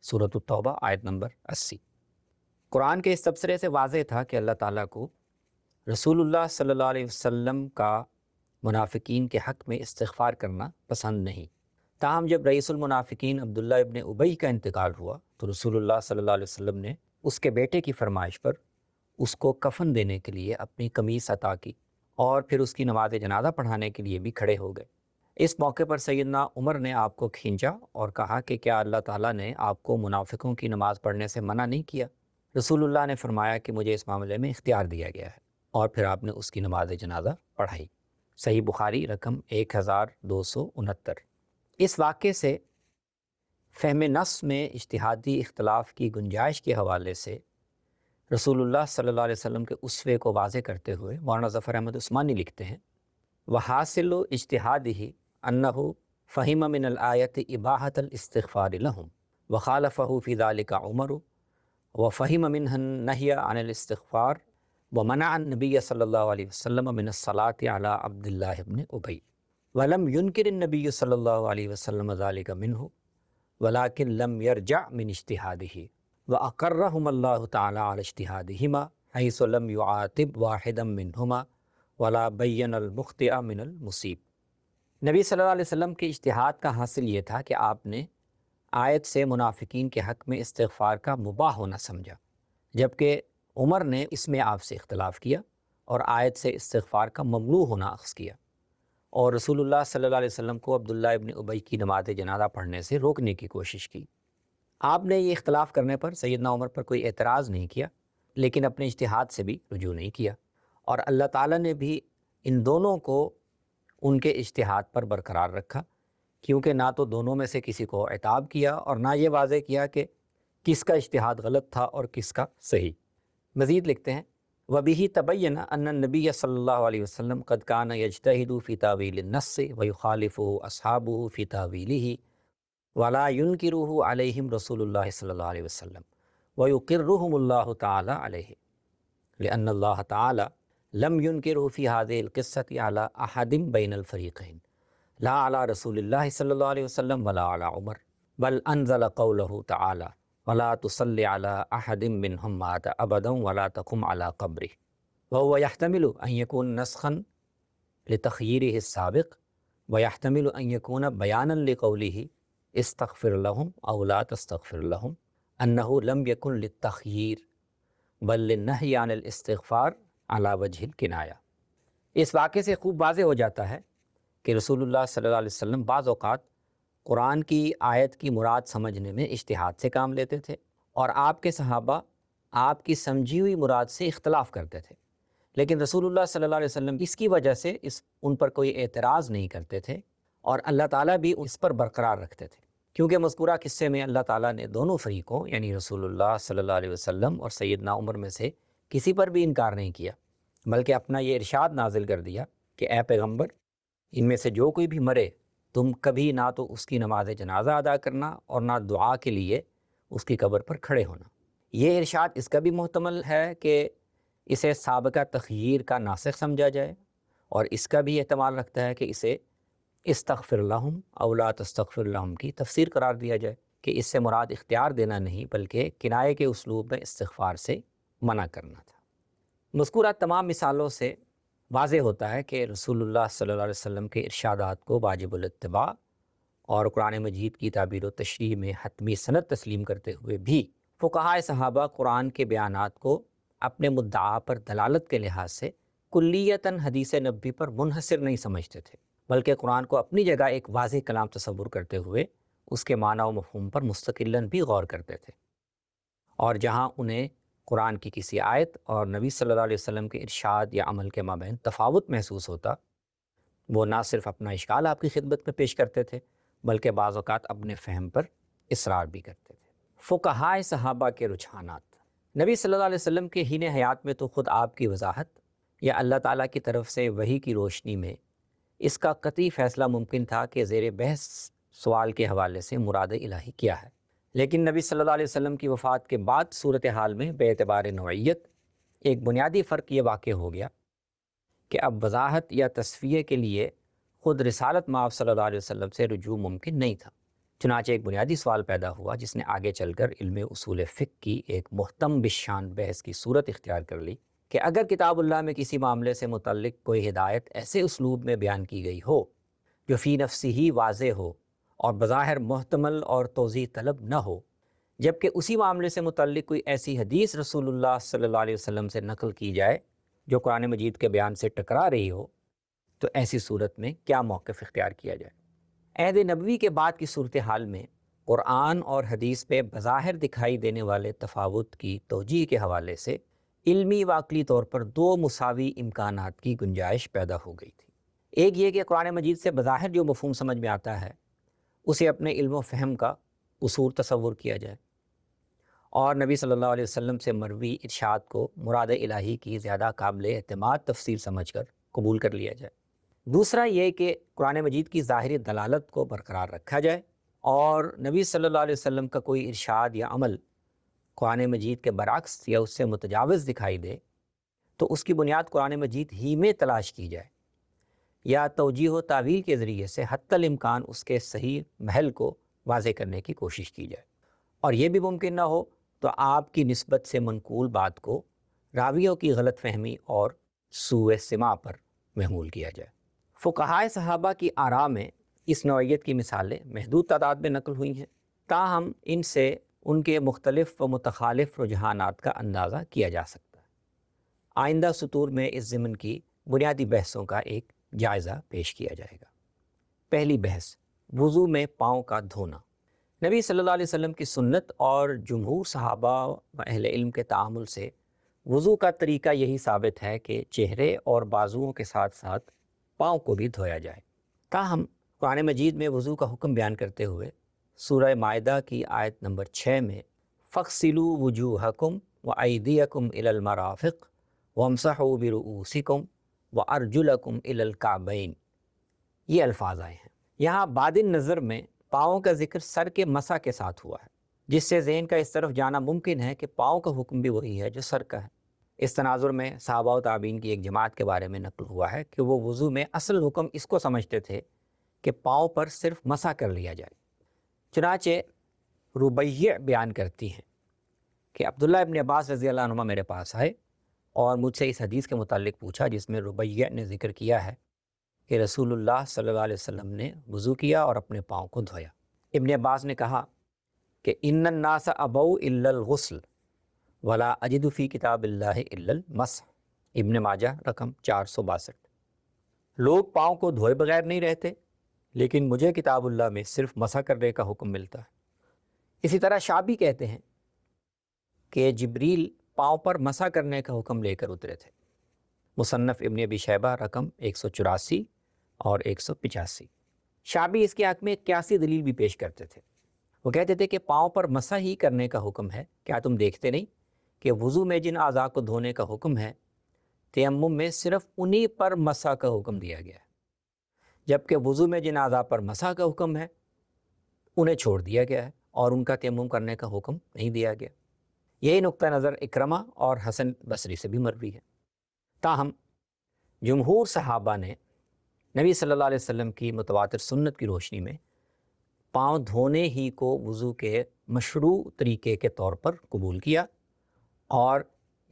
سورۃ التوبہ آیت نمبر 80۔ قرآن کے اس تبصرے سے واضح تھا کہ اللہ تعالیٰ کو رسول اللہ صلی اللہ علیہ وسلم کا منافقین کے حق میں استغفار کرنا پسند نہیں۔ تاہم جب رئیس المنافقین عبداللہ ابن ابی کا انتقال ہوا تو رسول اللہ صلی اللہ علیہ وسلم نے اس کے بیٹے کی فرمائش پر اس کو کفن دینے کے لیے اپنی قمیص عطا کی اور پھر اس کی نماز جنازہ پڑھانے کے لیے بھی کھڑے ہو گئے۔ اس موقع پر سیدنا عمر نے آپ کو کھینچا اور کہا کہ کیا اللہ تعالیٰ نے آپ کو منافقوں کی نماز پڑھنے سے منع نہیں کیا؟ رسول اللہ نے فرمایا کہ مجھے اس معاملے میں اختیار دیا گیا ہے، اور پھر آپ نے اس کی نماز جنازہ پڑھائی۔ صحیح بخاری رقم 1269۔ اس واقعے سے فہم نص میں اجتہادی اختلاف کی گنجائش کے حوالے سے رسول اللہ صلی اللہ علیہ وسلم کے اسوے کو واضح کرتے ہوئے مولانا ظفر احمد عثمانی لکھتے ہیں، وحاصل اجتہادہ انہ فہم من الآیت اباحۃ الاستغفار لہم وخالفہ فی ذلک عمر وفہم منہ النہی عن الاستغفار ومنع النبی صلی اللہ علیہ وسلم من الصلاة علی عبداللہ بن ابی ولم ينکر النبی صلی اللہ علیہ وسلم ذلک منہ ولکن لم یرجع من اجتہادہ وأقرهم اللہ تعالی علی اجتہادہما حیث لم یعاتب واحدا منہما ولا بین المخطئ من المصیب۔ نبی صلی اللہ علیہ وسلم کے اجتہاد کا حاصل یہ تھا کہ آپ نے آیت سے منافقین کے حق میں استغفار کا مباح ہونا سمجھا، جبکہ عمر نے اس میں آپ سے اختلاف کیا اور آیت سے استغفار کا ممنوع ہونا اخذ کیا، اور رسول اللہ صلی اللہ علیہ وسلم کو عبداللہ ابن ابی کی نماز جنازہ پڑھنے سے روکنے کی کوشش کی۔ آپ نے یہ اختلاف کرنے پر سیدنا عمر پر کوئی اعتراض نہیں کیا، لیکن اپنے اجتہاد سے بھی رجوع نہیں کیا، اور اللہ تعالیٰ نے بھی ان دونوں کو ان کے اجتہاد پر برقرار رکھا، کیونکہ نہ تو دونوں میں سے کسی کو عتاب کیا اور نہ یہ واضح کیا کہ کس کا اجتہاد غلط تھا اور کس کا صحیح۔ مزید لکھتے ہیں، وَبِهِ تَبَيَّنَ أَنَّ النَّبِيَّ صلی اللہ علیہ وسلم قد كان يجتهد في تاويل النص ويخالفه أصحابه في تاويله ولا ينكره عليهم رسول الله صلی اللہ علیہ وسلم ويقرهم الله تعالی علیہ، لأن الله تعالی لم ينكره في هذه القصة على أحد بين الفريقين، لا على رسول الله صلی اللہ علیہ وسلم ولا على عمر، بل انزل قوله تعالی ولا تصل على أحد منهم مات أبدا ولا تقم على قبره، وهو يحتمل أن يكون نسخا لتخييره السابق ويحتمل أن يكون بيانا لقوله استغفر لهم أو لا تستغفر لهم، أنه لم يكن للتخيير بل للنهي عن الاستغفار على وجه الکنایہ۔ اس واقعے سے خوب واضح ہو جاتا ہے کہ رسول اللہ صلی اللہ علیہ وسلم بعض اوقات قرآن کی آیت کی مراد سمجھنے میں اجتہاد سے کام لیتے تھے، اور آپ کے صحابہ آپ کی سمجھی ہوئی مراد سے اختلاف کرتے تھے، لیکن رسول اللہ صلی اللہ علیہ وسلم اس کی وجہ سے ان پر کوئی اعتراض نہیں کرتے تھے، اور اللہ تعالیٰ بھی اس پر برقرار رکھتے تھے، کیونکہ مذکورہ قصے میں اللہ تعالیٰ نے دونوں فریقوں یعنی رسول اللہ صلی اللہ علیہ وسلم اور سیدنا عمر میں سے کسی پر بھی انکار نہیں کیا، بلکہ اپنا یہ ارشاد نازل کر دیا کہ اے پیغمبر، ان میں سے جو کوئی بھی مرے تم کبھی نہ تو اس کی نماز جنازہ ادا کرنا اور نہ دعا کے لیے اس کی قبر پر کھڑے ہونا۔ یہ ارشاد اس کا بھی محتمل ہے کہ اسے سابقہ تخییر کا ناسخ سمجھا جائے، اور اس کا بھی احتمال رکھتا ہے کہ اسے استغفر لہم او لا تستغفر لہم کی تفسیر قرار دیا جائے، کہ اس سے مراد اختیار دینا نہیں بلکہ کنایے کے اسلوب میں استغفار سے منع کرنا تھا۔ مذکورہ تمام مثالوں سے واضح ہوتا ہے کہ رسول اللہ صلی اللہ علیہ وسلم کے ارشادات کو واجب الاتباع اور قرآن مجید کی تعبیر و تشریح میں حتمی سند تسلیم کرتے ہوئے بھی فقہائے صحابہ قرآن کے بیانات کو اپنے مدعا پر دلالت کے لحاظ سے کلیتاً حدیث نبوی پر منحصر نہیں سمجھتے تھے، بلکہ قرآن کو اپنی جگہ ایک واضح کلام تصور کرتے ہوئے اس کے معنی و مفہوم پر مستقلاً بھی غور کرتے تھے، اور جہاں انہیں قرآن کی کسی آیت اور نبی صلی اللہ علیہ وسلم کے ارشاد یا عمل کے مابین تفاوت محسوس ہوتا، وہ نہ صرف اپنا اشکال آپ کی خدمت میں پیش کرتے تھے بلکہ بعض اوقات اپنے فہم پر اصرار بھی کرتے تھے۔ فقہائے صحابہ کے رجحانات۔ نبی صلی اللہ علیہ وسلم کے حین حیات میں تو خود آپ کی وضاحت یا اللہ تعالیٰ کی طرف سے وحی کی روشنی میں اس کا قطعی فیصلہ ممکن تھا کہ زیر بحث سوال کے حوالے سے مراد الہی کیا ہے، لیکن نبی صلی اللہ علیہ وسلم کی وفات کے بعد صورتحال میں بے اعتبار نوعیت ایک بنیادی فرق یہ واقع ہو گیا کہ اب وضاحت یا تصفیے کے لیے خود رسالت مآب صلی اللہ علیہ وسلم سے رجوع ممکن نہیں تھا، چنانچہ ایک بنیادی سوال پیدا ہوا جس نے آگے چل کر علم اصول فقہ کی ایک محتم بشان بحث کی صورت اختیار کر لی کہ اگر کتاب اللہ میں کسی معاملے سے متعلق کوئی ہدایت ایسے اسلوب میں بیان کی گئی ہو جو فی نفسی ہی واضح ہو اور بظاہر محتمل اور توضیح طلب نہ ہو، جبکہ اسی معاملے سے متعلق کوئی ایسی حدیث رسول اللہ صلی اللہ علیہ وسلم سے نقل کی جائے جو قرآن مجید کے بیان سے ٹکرا رہی ہو، تو ایسی صورت میں کیا موقف اختیار کیا جائے؟ عہد نبوی کے بعد کی صورتحال میں قرآن اور حدیث پہ بظاہر دکھائی دینے والے تفاوت کی توجیہ کے حوالے سے علمی و عقلی طور پر دو مساوی امکانات کی گنجائش پیدا ہو گئی تھی۔ ایک یہ کہ قرآن مجید سے بظاہر جو مفہوم سمجھ میں آتا ہے اسے اپنے علم و فہم کا قصور تصور کیا جائے اور نبی صلی اللہ علیہ وسلم سے مروی ارشاد کو مراد الہی کی زیادہ قابل اعتماد تفسیر سمجھ کر قبول کر لیا جائے۔ دوسرا یہ کہ قرآن مجید کی ظاہری دلالت کو برقرار رکھا جائے اور نبی صلی اللہ علیہ وسلم کا کوئی ارشاد یا عمل قرآن مجید کے برعکس یا اس سے متجاوز دکھائی دے تو اس کی بنیاد قرآن مجید ہی میں تلاش کی جائے یا توجیہ و تعویل کے ذریعے سے حتی الامکان اس کے صحیح محل کو واضح کرنے کی کوشش کی جائے، اور یہ بھی ممکن نہ ہو تو آپ کی نسبت سے منقول بات کو راویوں کی غلط فہمی اور سوء سماع پر محمول کیا جائے۔ فقہائے صحابہ کی آراء میں اس نوعیت کی مثالیں محدود تعداد میں نقل ہوئی ہیں، تاہم ان سے ان کے مختلف و متخالف رجحانات کا اندازہ کیا جا سکتا ہے۔ آئندہ سطور میں اس ضمن کی بنیادی بحثوں کا ایک جائزہ پیش کیا جائے گا۔ پہلی بحث، وضو میں پاؤں کا دھونا۔ نبی صلی اللہ علیہ وسلم کی سنت اور جمہور صحابہ و اہل علم کے تعامل سے وضو کا طریقہ یہی ثابت ہے کہ چہرے اور بازوؤں کے ساتھ ساتھ پاؤں کو بھی دھویا جائے۔ تاہم قرآن مجید میں وضو کا حکم بیان کرتے ہوئے سورہ مائدہ کی آیت نمبر 6 میں فَاغْسِلُوا وُجُوهَكُمْ وَأَيْدِيَكُمْ إِلَى الْمَرَافِقِ وَامْسَحُوا بِرُؤُوسِكُمْ وَأَرْجُلَكُمْ إِلَى الْكَعْبَيْنِ، یہ الفاظ آئے ہیں۔ یہاں بعد نظر میں پاؤں کا ذکر سر کے مسح کے ساتھ ہوا ہے، جس سے ذہن کا اس طرف جانا ممکن ہے کہ پاؤں کا حکم بھی وہی ہے جو سر کا ہے۔ اس تناظر میں صحابہ و تابعین کی ایک جماعت کے بارے میں نقل ہوا ہے کہ وہ وضو میں اصل حکم اس کو سمجھتے تھے کہ پاؤں پر صرف مسح کر لیا جائے۔ چنانچہ ربیع بیان کرتی ہیں کہ عبداللہ ابن عباس رضی اللہ عنہما میرے پاس آئے اور مجھ سے اس حدیث کے متعلق پوچھا جس میں ربیع نے ذکر کیا ہے کہ رسول اللہ صلی اللہ علیہ وسلم نے وضو کیا اور اپنے پاؤں کو دھویا۔ ابن عباس نے کہا کہ ان الناس ابوا الا الغسل ولا اجد فی کتاب اللہ الا المسح، ابن ماجہ رقم 462۔ لوگ پاؤں کو دھوئے بغیر نہیں رہتے، لیکن مجھے کتاب اللہ میں صرف مسح کرنے کا حکم ملتا ہے۔ اسی طرح شعبی کہتے ہیں کہ جبریل پاؤں پر مسح کرنے کا حکم لے کر اترے تھے۔ مصنف ابن ابی شیبہ رقم 184 اور 185۔ شعبی اس کے حق میں 81 دلیل بھی پیش کرتے تھے۔ وہ کہتے تھے کہ پاؤں پر مسح ہی کرنے کا حکم ہے، کیا تم دیکھتے نہیں کہ وضو میں جن اعضاء کو دھونے کا حکم ہے تیمم میں صرف انہی پر مسح کا حکم دیا گیا ہے، جبکہ وضو میں جن اعضاء پر مسح کا حکم ہے انہیں چھوڑ دیا گیا ہے اور ان کا تیمم کرنے کا حکم نہیں دیا گیا۔ یہی نقطہ نظر اکرمہ اور حسن بصری سے بھی مروی ہے۔ تاہم جمہور صحابہ نے نبی صلی اللہ علیہ وسلم کی متواتر سنت کی روشنی میں پاؤں دھونے ہی کو وضو کے مشروع طریقے کے طور پر قبول کیا، اور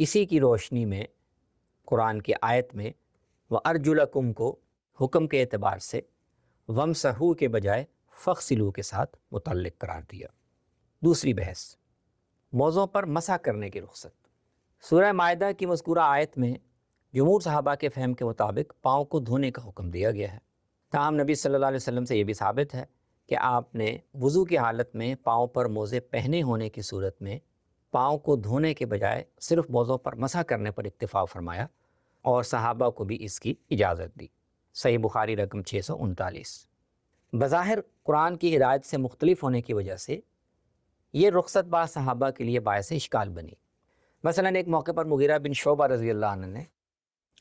اسی کی روشنی میں قرآن کی آیت میں وَأَرْجُلَكُمْ کو حکم کے اعتبار سے وَامْسَحُوا کے بجائے فَاغْسِلُوا کے ساتھ متعلق قرار دیا۔ دوسری بحث، موضوع پر مسح کرنے کی رخصت۔ سورہ مائدہ کی مذکورہ آیت میں جمہور صحابہ کے فہم کے مطابق پاؤں کو دھونے کا حکم دیا گیا ہے۔ تاہم نبی صلی اللہ علیہ وسلم سے یہ بھی ثابت ہے کہ آپ نے وضو کی حالت میں پاؤں پر موزے پہنے ہونے کی صورت میں پاؤں کو دھونے کے بجائے صرف موزوں پر مسح کرنے پر اکتفا فرمایا اور صحابہ کو بھی اس کی اجازت دی۔ صحیح بخاری رقم 639۔ بظاہر قرآن کی ہدایت سے مختلف ہونے کی وجہ سے یہ رخصت بعض صحابہ کے لیے باعث اشکال بنی۔ مثلا ایک موقع پر مغیرہ بن شعبہ رضی اللہ عنہ نے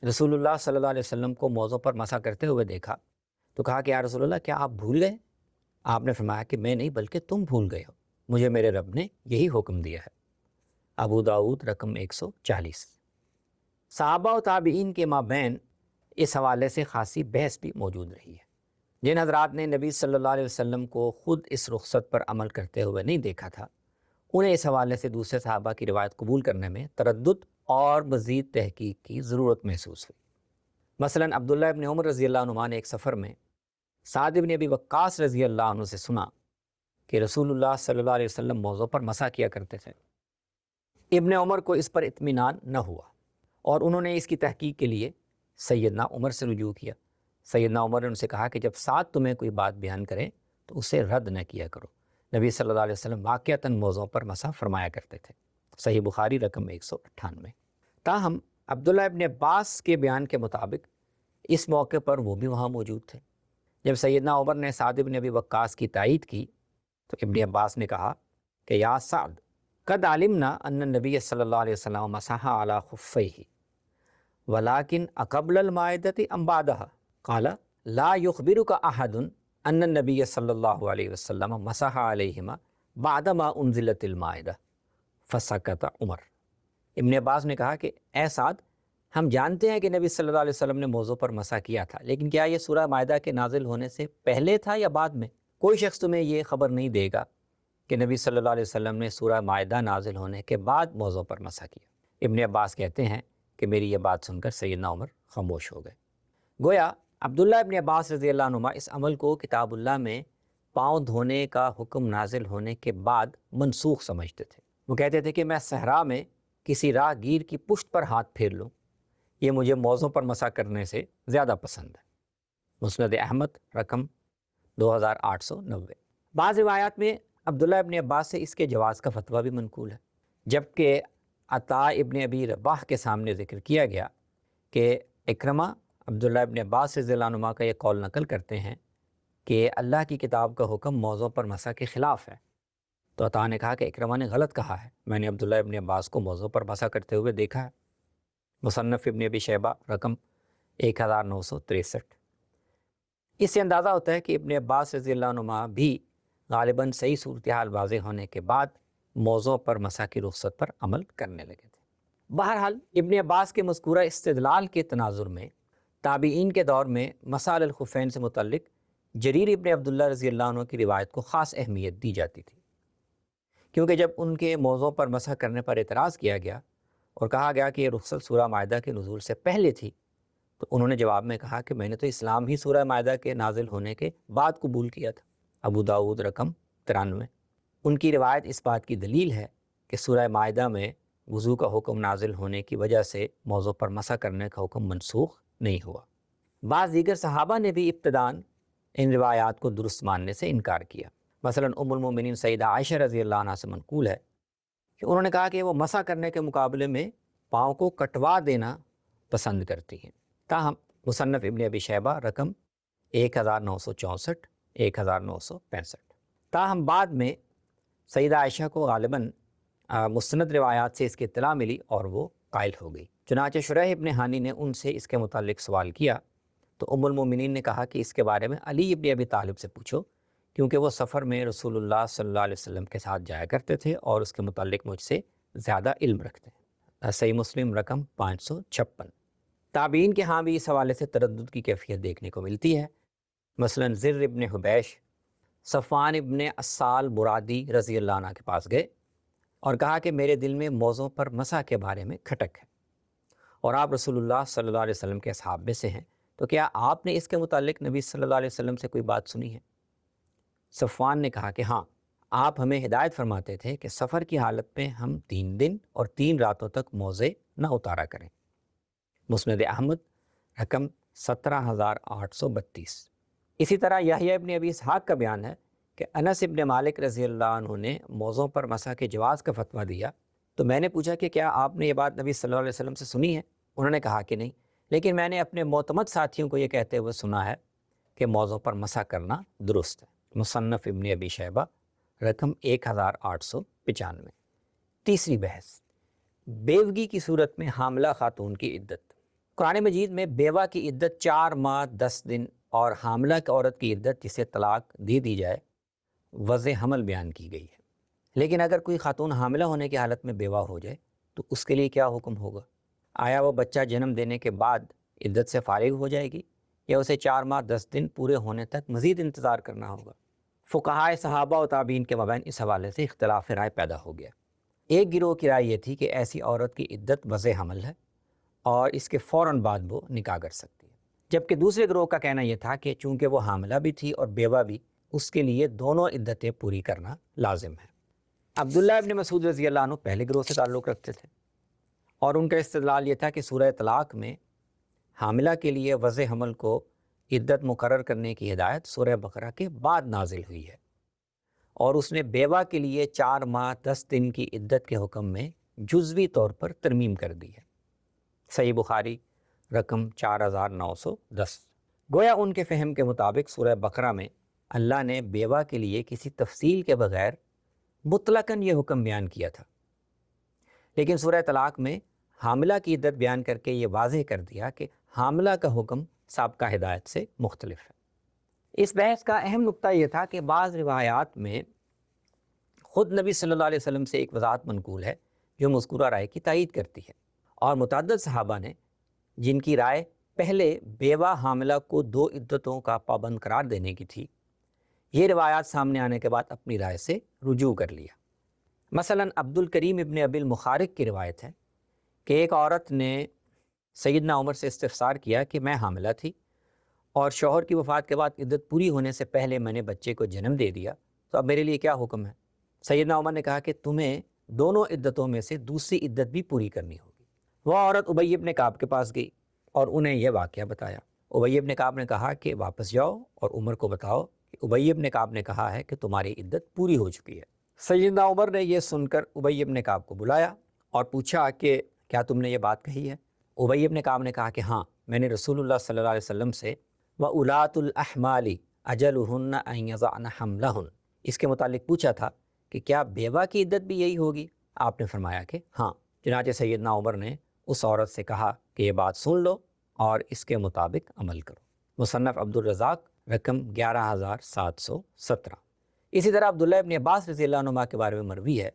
رسول اللہ صلی اللہ علیہ وسلم کو موضوع پر مسح کرتے ہوئے دیکھا تو کہا کہ یا رسول اللہ کیا آپ بھول گئے؟ آپ نے فرمایا کہ میں نہیں بلکہ تم بھول گئے ہو، مجھے میرے رب نے یہی حکم دیا ہے۔ ابو داؤد رقم 140۔ صحابہ و تابعین کے مابین اس حوالے سے خاصی بحث بھی موجود رہی ہے۔ جن حضرات نے نبی صلی اللہ علیہ وسلم کو خود اس رخصت پر عمل کرتے ہوئے نہیں دیکھا تھا، انہیں اس حوالے سے دوسرے صحابہ کی روایت قبول کرنے میں تردد اور مزید تحقیق کی ضرورت محسوس ہوئی۔ مثلاً عبداللہ ابن عمر رضی اللہ عنہ نے ایک سفر میں سعد ابن ابی وقاص رضی اللہ عنہ سے سنا کہ رسول اللہ صلی اللہ علیہ وسلم موضوع پر مسح کیا کرتے تھے۔ ابن عمر کو اس پر اطمینان نہ ہوا اور انہوں نے اس کی تحقیق کے لیے سیدنا عمر سے رجوع کیا۔ سیدنا عمر نے ان سے کہا کہ جب سعد تمہیں کوئی بات بیان کرے تو اسے رد نہ کیا کرو۔ نبی صلی اللہ علیہ وسلم واقعتاً موضوع پر مسح فرمایا کرتے تھے۔ صحیح بخاری رقم 198۔ تاہم عبداللہ ابن عباس کے بیان کے مطابق اس موقع پر وہ بھی وہاں موجود تھے۔ جب سیدنا عمر نے سعد ابن ابی وقاص کی تائید کی تو ابن عباس نے کہا کہ یا سعد قد علمنا ان النبی صلی اللہ علیہ وسلم مسح علی خفیہ ولکن اقبل المائدۃ ام بعدہا قال لا یخبرک احد ان النبی صلی اللہ علیہ وسلم مسح علیہما بعدما انزلت المائدہ فسکت عمر۔ ابن عباس نے کہا کہ اے سعد، ہم جانتے ہیں کہ نبی صلی اللہ علیہ وسلم نے موضوع پر مسح کیا تھا، لیکن کیا یہ سورہ مائدہ کے نازل ہونے سے پہلے تھا یا بعد میں؟ کوئی شخص تمہیں یہ خبر نہیں دے گا کہ نبی صلی اللہ علیہ وسلم نے سورہ مائدہ نازل ہونے کے بعد موضوع پر مسح کیا۔ ابن عباس کہتے ہیں کہ میری یہ بات سن کر سیدنا عمر خاموش ہو گئے۔ گویا عبداللہ ابن عباس رضی اللہ عنہما اس عمل کو کتاب اللہ میں پاؤں دھونے کا حکم نازل ہونے کے بعد منسوخ سمجھتے تھے۔ وہ کہتے تھے کہ میں صحرا میں کسی راہ گیر کی پشت پر ہاتھ پھیر لوں، یہ مجھے موضوع پر مسح کرنے سے زیادہ پسند ہے۔ مسند احمد رقم 2890۔ بعض روایات میں عبداللہ ابن عباس سے اس کے جواز کا فتویٰ بھی منقول ہے، جبکہ عطا ابن ابی رباح کے سامنے ذکر کیا گیا کہ اکرمہ عبداللہ ابن عباس رضی اللہ عنہ کا یہ قول نقل کرتے ہیں کہ اللہ کی کتاب کا حکم موضوع پر مسح کے خلاف ہے۔ تو عطا نے کہا کہ اکرمہ نے غلط کہا ہے، میں نے عبداللہ ابن عباس کو موضوع پر مسح کرتے ہوئے دیکھا ہے۔ مصنف ابن ابی شیبہ رقم 1963۔ اس سے اندازہ ہوتا ہے کہ ابن عباس رضی اللہ عنہ بھی غالباً صحیح صورتحال واضح ہونے کے بعد موضوع پر مسح کی رخصت پر عمل کرنے لگے تھے۔ بہرحال ابن عباس کے مذکورہ استدلال کے تناظر میں تابعین کے دور میں مسح علی الخفین سے متعلق جریر ابن عبداللہ رضی اللہ عنہ کی روایت کو خاص اہمیت دی جاتی تھی، کیونکہ جب ان کے موضوع پر مسح کرنے پر اعتراض کیا گیا اور کہا گیا کہ یہ رخصت سورہ مائدہ کے نزول سے پہلے تھی، تو انہوں نے جواب میں کہا کہ میں نے تو اسلام ہی سورہ مائدہ کے نازل ہونے کے بعد قبول کیا تھا۔ ابو داؤد رقم 93۔ ان کی روایت اس بات کی دلیل ہے کہ سورہ مائدہ میں وضو کا حکم نازل ہونے کی وجہ سے موضوع پر مسح کرنے کا حکم منسوخ نہیں ہوا۔ بعض دیگر صحابہ نے بھی ابتداً ان روایات کو درست ماننے سے انکار کیا۔ مثلاً ام المومنین سیدہ عائشہ رضی اللہ عنہا سے منقول ہے کہ انہوں نے کہا کہ وہ مسح کرنے کے مقابلے میں پاؤں کو کٹوا دینا پسند کرتی ہیں۔ تاہم مصنف ابن ابی شیبہ رقم 1964 1965۔ تاہم بعد میں سیدہ عائشہ کو غالباً مستند روایات سے اس کی اطلاع ملی اور وہ قائل ہو گئی۔ چنانچہ شریح ابن ہانی نے ان سے اس کے متعلق سوال کیا تو ام المومنین نے کہا کہ اس کے بارے میں علی ابن ابی طالب سے پوچھو، کیونکہ وہ سفر میں رسول اللہ صلی اللہ علیہ وسلم کے ساتھ جایا کرتے تھے اور اس کے متعلق مجھ سے زیادہ علم رکھتے ہیں۔ صحیح مسلم رقم 556۔ تابعین کے ہاں بھی اس حوالے سے تردد کی کیفیت دیکھنے کو ملتی ہے۔ مثلاً زر ابن حبیش صفوان ابن اسال مرادی رضی اللہ عنہ کے پاس گئے اور کہا کہ میرے دل میں موضوع پر مسح کے بارے میں کھٹک ہے، اور آپ رسول اللہ صلی اللہ علیہ وسلم کے اصحاب میں سے ہیں، تو کیا آپ نے اس کے متعلق نبی صلی اللہ علیہ وسلم سے کوئی بات سنی ہے؟ صفوان نے کہا کہ ہاں، آپ ہمیں ہدایت فرماتے تھے کہ سفر کی حالت میں ہم 3 دن اور 3 راتوں تک موزے نہ اتارا کریں۔ مسند احمد رقم 17832۔ اسی طرح یحییٰ ابن ابی اسحاق کا بیان ہے کہ انس ابن مالک رضی اللہ عنہ نے موضوع پر مسح کے جواز کا فتویٰ دیا، تو میں نے پوچھا کہ کیا آپ نے یہ بات نبی صلی اللہ علیہ وسلم سے سنی ہے؟ انہوں نے کہا کہ نہیں، لیکن میں نے اپنے معتمد ساتھیوں کو یہ کہتے ہوئے سنا ہے کہ موضوع پر مسح کرنا درست ہے۔ مصنف ابن ابی شیبہ رقم 1895۔ تیسری بحث، بیوگی کی صورت میں حاملہ خاتون کی عدت۔ قرآن مجید میں بیوہ کی عدت 4 ماہ 10 دن اور حاملہ کی عورت کی عدت جسے طلاق دے دی جائے وضع حمل بیان کی گئی ہے۔ لیکن اگر کوئی خاتون حاملہ ہونے کی حالت میں بیوہ ہو جائے تو اس کے لیے کیا حکم ہوگا؟ آیا وہ بچہ جنم دینے کے بعد عدت سے فارغ ہو جائے گی یا اسے 4 ماہ 10 دن پورے ہونے تک مزید انتظار کرنا ہوگا؟ فقہائے صحابہ و تابعین کے مابین اس حوالے سے اختلاف رائے پیدا ہو گیا۔ ایک گروہ کی رائے یہ تھی کہ ایسی عورت کی عدت وضع حمل ہے اور اس کے فوراً بعد وہ نکاح کر سکتی ہے، جبکہ دوسرے گروہ کا کہنا یہ تھا کہ چونکہ وہ حاملہ بھی تھی اور بیوہ بھی، اس کے لیے دونوں عدتیں پوری کرنا لازم ہے۔ عبداللہ ابن مسعود رضی اللہ عنہ پہلے گروہ سے تعلق رکھتے تھے اور ان کا استدلال یہ تھا کہ سورہ طلاق میں حاملہ کے لیے وضع حمل کو عدت مقرر کرنے کی ہدایت سورہ بقرہ کے بعد نازل ہوئی ہے، اور اس نے بیوہ کے لیے 4 ماہ 10 دن کی عدت کے حکم میں جزوی طور پر ترمیم کر دی ہے۔ صحیح بخاری رقم 4910۔ گویا ان کے فہم کے مطابق سورہ بقرہ میں اللہ نے بیوہ کے لیے کسی تفصیل کے بغیر مطلقاً یہ حکم بیان کیا تھا، لیکن سورہ طلاق میں حاملہ کی عدت بیان کر کے یہ واضح کر دیا کہ حاملہ کا حکم سابقہ ہدایت سے مختلف ہے۔ اس بحث کا اہم نقطہ یہ تھا کہ بعض روایات میں خود نبی صلی اللہ علیہ وسلم سے ایک وضاحت منقول ہے جو مذکورہ رائے کی تائید کرتی ہے، اور متعدد صحابہ نے جن کی رائے پہلے بیوہ حاملہ کو 2 عدتوں کا پابند قرار دینے کی تھی، یہ روایات سامنے آنے کے بعد اپنی رائے سے رجوع کر لیا۔ مثلا عبد الکریم ابن ابی المخارق کی روایت ہے کہ ایک عورت نے سیدنا عمر سے استفسار کیا کہ میں حاملہ تھی اور شوہر کی وفات کے بعد عدت پوری ہونے سے پہلے میں نے بچے کو جنم دے دیا، تو اب میرے لیے کیا حکم ہے؟ سیدنا عمر نے کہا کہ تمہیں دونوں عدتوں میں سے دوسری عدت بھی پوری کرنی ہوگی۔ وہ عورت ابی ابن کعب کے پاس گئی اور انہیں یہ واقعہ بتایا۔ ابی ابن کعب نے کہا کہ واپس جاؤ اور عمر کو بتاؤ کہ ابی ابن کعب نے کہا ہے کہ تمہاری عدت پوری ہو چکی ہے۔ سیدنا عمر نے یہ سن کر ابی ابن کعب کو بلایا اور پوچھا کہ کیا تم نے یہ بات کہی ہے؟ ابی ابن کعب نے کہا کہ ہاں، میں نے رسول اللہ صلی اللہ علیہ وسلم سے وَأُولَاتُ الْأَحْمَالِ أَجَلُهُنَّ أَن يَضَعْنَ حَمْلَهُنَّ اس کے متعلق پوچھا تھا کہ کیا بیوہ کی عدت بھی یہی ہوگی؟ آپ نے فرمایا کہ ہاں۔ چنانچہ سیدنا عمر نے اس عورت سے کہا کہ یہ بات سن لو اور اس کے مطابق عمل کرو۔ مصنف عبد الرزاق رقم 11717۔ اسی طرح عبداللہ ابن عباس رضی اللہ عنہ کے بارے میں مروی ہے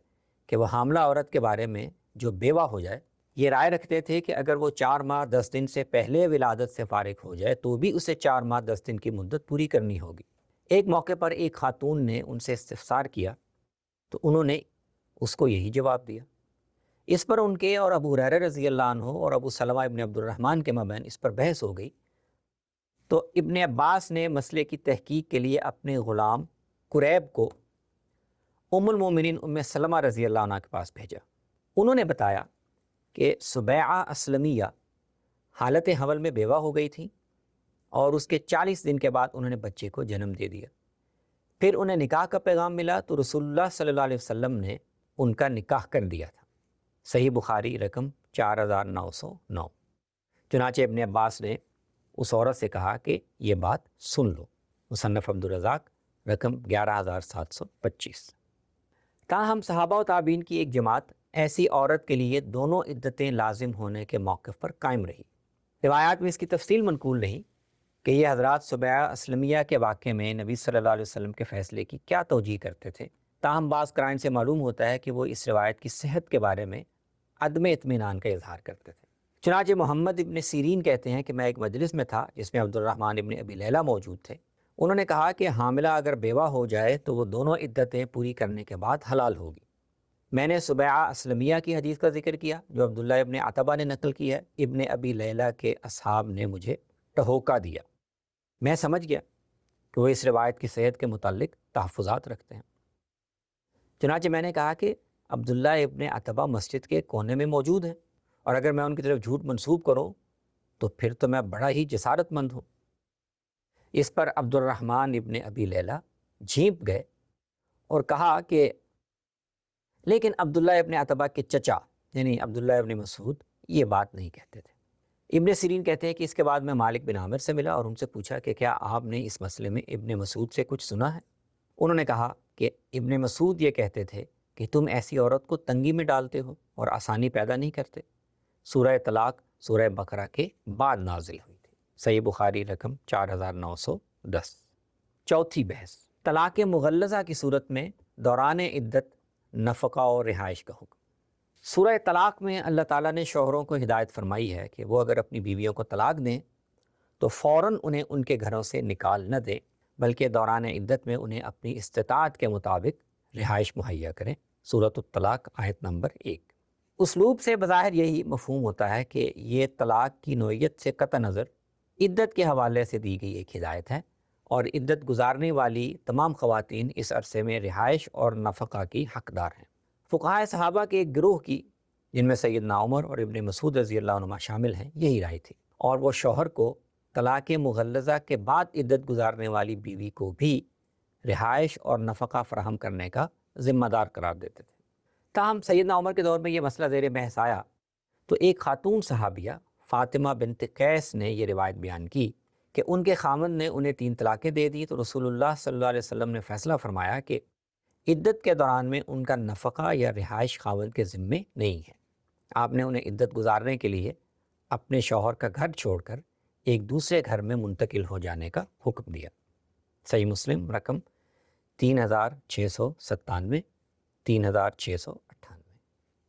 کہ وہ حاملہ عورت کے بارے میں جو بیوہ ہو جائے یہ رائے رکھتے تھے کہ اگر وہ 4 ماہ 10 دن سے پہلے ولادت سے فارغ ہو جائے تو بھی اسے 4 ماہ 10 دن کی مدت پوری کرنی ہوگی۔ ایک موقع پر ایک خاتون نے ان سے استفسار کیا تو انہوں نے اس کو یہی جواب دیا۔ اس پر ان کے اور ابو ہریرہ رضی اللہ عنہ اور ابو سلمہ ابن عبد الرحمن کے مابین اس پر بحث ہو گئی، تو ابن عباس نے مسئلے کی تحقیق کے لیے اپنے غلام قریب کو ام المومنین ام سلمہ رضی اللہ عنہ کے پاس بھیجا۔ انہوں نے بتایا کہ سبیعہ اسلمیہ حالت حمل میں بیوہ ہو گئی تھی اور اس کے 40 دن کے بعد انہوں نے بچے کو جنم دے دیا۔ پھر انہیں نکاح کا پیغام ملا تو رسول اللہ صلی اللہ علیہ وسلم نے ان کا نکاح کر دیا تھا۔ صحیح بخاری رقم 4909۔ چنانچہ ابن عباس نے اس عورت سے کہا کہ یہ بات سن لو۔ مصنف عبد الرزاق رقم 11725۔ تاہم صحابہ و تابعین کی ایک جماعت ایسی عورت کے لیے دونوں عدتیں لازم ہونے کے موقف پر قائم رہی۔ روایات میں اس کی تفصیل منقول نہیں کہ یہ حضرات سبیعہ اسلمیہ کے واقعے میں نبی صلی اللہ علیہ وسلم کے فیصلے کی کیا توجیہ کرتے تھے، تاہم بعض قرائن سے معلوم ہوتا ہے کہ وہ اس روایت کی صحت کے بارے میں عدم اطمینان کا اظہار کرتے تھے۔ چنانچہ محمد ابن سیرین کہتے ہیں کہ میں ایک مجلس میں تھا جس میں عبد الرحمن ابن ابی لیلہ موجود تھے۔ انہوں نے کہا کہ حاملہ اگر بیوہ ہو جائے تو وہ دونوں عدتیں پوری کرنے کے بعد حلال ہوگی۔ میں نے سبیعہ اسلمیہ کی حدیث کا ذکر کیا جو عبداللہ ابن عتبہ نے نقل کی ہے۔ ابن ابی لیلہ کے اصحاب نے مجھے ٹہوکا دیا، میں سمجھ گیا کہ وہ اس روایت کی صحت کے متعلق تحفظات رکھتے ہیں۔ چنانچہ میں نے کہا کہ عبداللہ ابن عتبہ مسجد کے کونے میں موجود ہیں اور اگر میں ان کی طرف جھوٹ منسوب کروں تو پھر تو میں بڑا ہی جسارت مند ہوں۔ اس پر عبد الرحمن ابن ابی لیلہ جھینپ گئے اور کہا کہ لیکن عبداللہ ابن عتبہ کے چچا یعنی عبداللہ ابن مسعود یہ بات نہیں کہتے تھے۔ ابن سیرین کہتے ہیں کہ اس کے بعد میں مالک بن عامر سے ملا اور ان سے پوچھا کہ کیا آپ نے اس مسئلے میں ابن مسعود سے کچھ سنا ہے؟ انہوں نے کہا کہ ابن مسعود یہ کہتے تھے کہ تم ایسی عورت کو تنگی میں ڈالتے ہو اور آسانی پیدا نہیں کرتے۔ سورہ طلاق سورہ بقرہ کے بعد نازل ہوئی تھی۔ صحیح بخاری رقم 4910۔ چوتھی بحث، طلاق مغلظہ کی صورت میں دوران عدت نفقہ اور رہائش کا حکم۔ سورہ طلاق میں اللہ تعالیٰ نے شوہروں کو ہدایت فرمائی ہے کہ وہ اگر اپنی بیویوں کو طلاق دیں تو فوراً انہیں ان کے گھروں سے نکال نہ دیں، بلکہ دوران عدت میں انہیں اپنی استطاعت کے مطابق رہائش مہیا کریں۔ سورۃ الطلاق آیت نمبر 1۔ اسلوب سے بظاہر یہی مفہوم ہوتا ہے کہ یہ طلاق کی نوعیت سے قطع نظر عدت کے حوالے سے دی گئی ایک ہدایت ہے، اور عدت گزارنے والی تمام خواتین اس عرصے میں رہائش اور نفقہ کی حقدار ہیں۔ فقہائے صحابہ کے ایک گروہ کی، جن میں سیدنا عمر اور ابن مسعود رضی اللہ عنہما شامل ہیں، یہی رائے تھی، اور وہ شوہر کو طلاق مغلظہ کے بعد عدت گزارنے والی بیوی کو بھی رہائش اور نفقہ فراہم کرنے کا ذمہ دار قرار دیتے تھے۔ تاہم سیدنا عمر کے دور میں یہ مسئلہ زیر بحث آیا تو ایک خاتون صحابیہ فاطمہ بنت قیس نے یہ روایت بیان کی کہ ان کے خامند نے انہیں 3 طلاقیں دے دی، تو رسول اللہ صلی اللہ علیہ وسلم نے فیصلہ فرمایا کہ عدت کے دوران میں ان کا نفقہ یا رہائش خامند کے ذمے نہیں ہے۔ آپ نے انہیں عدت گزارنے کے لیے اپنے شوہر کا گھر چھوڑ کر ایک دوسرے گھر میں منتقل ہو جانے کا حکم دیا۔ صحیح مسلم رقم 3697، 3698۔